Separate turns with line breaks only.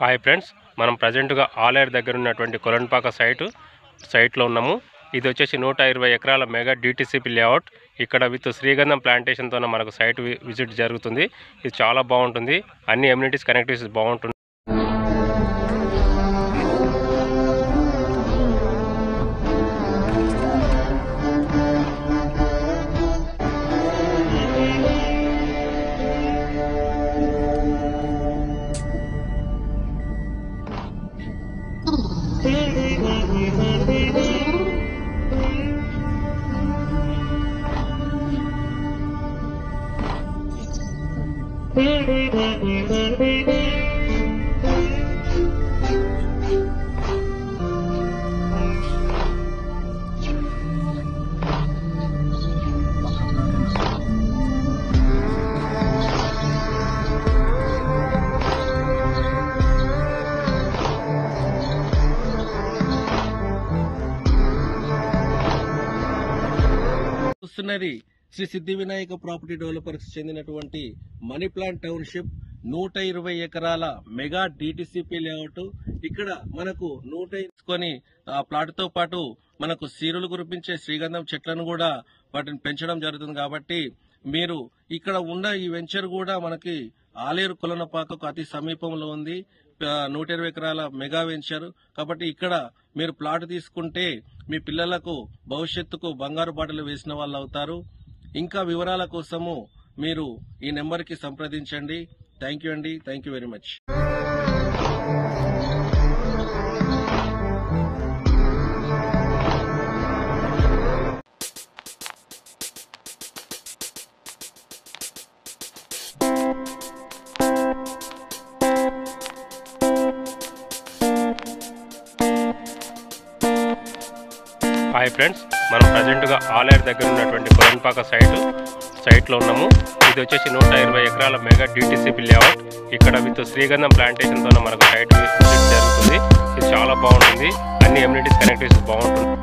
Hi friends, మనం ప్రజెంట్గా ఆలేరు దగ్గర ఉన్నటువంటి కొలన్పాక సైట్లో ఉన్నాము. ఇది వచ్చేసి 120 ఎకరాల మెగా డిటిసిపి లేఅవుట్. ఇక్కడ విత్ శ్రీగంధం ప్లాంటేషన్తో మనకు సైట్ విజిట్ జరుగుతుంది. ఇది చాలా బాగుంటుంది, అన్ని ఎమ్యూనిటీస్ కనెక్టివిటీస్ బాగుంటుంది.
చూస్తున్నది శ్రీ సిద్ధి వినాయక ప్రాపర్టీ డెవలపర్స్ చెందినటువంటి మనీ ప్లాంట్ టౌన్షిప్ 120 ఎకరాల మెగా డిటిసిపి లేఅవుట్. ఇక్కడ మనకు 120 ఆ ప్లాట్ తో పాటు మనకు సీరులు కురిపించే శ్రీగంధం చెట్లను కూడా వాటిని పెంచడం జరుగుతుంది. కాబట్టి మీరు ఇక్కడ ఉన్న ఈ వెంచర్ కూడా మనకి ఆలేరు కొలనపాకకు అతి సమీపంలో ఉంది. 120 ఎకరాల మెగా వెంచర్ కాబట్టి ఇక్కడ మీరు ప్లాట్ తీసుకుంటే మీ పిల్లలకు భవిష్యత్తుకు బంగారు బాటలు వేసిన వాళ్ళు అవుతారు. ఇంకా వివరాల కోసము మీరు ఈ నెంబర్కి సంప్రదించండి. థ్యాంక్ యూ అండి. Thank you very much.
Hi friends, మనం ప్రజెంట్గా ఆలేరు దగ్గర ఉన్నటువంటి కొలన్పాక సైట్లో ఉన్నాము. ఇది వచ్చేసి 120 ఎకరాల మెగా డిటిసిపి లేఅవుట్. ఇక్కడ విత్ శ్రీగంధం ప్లాంటేషన్తో మనకు సైట్ విజిట్ జరుగుతుంది. ఇది చాలా బాగుంటుంది, అన్ని ఎమ్యూనిటీస్ కనెక్టివిటీస్ బాగుంటుంది.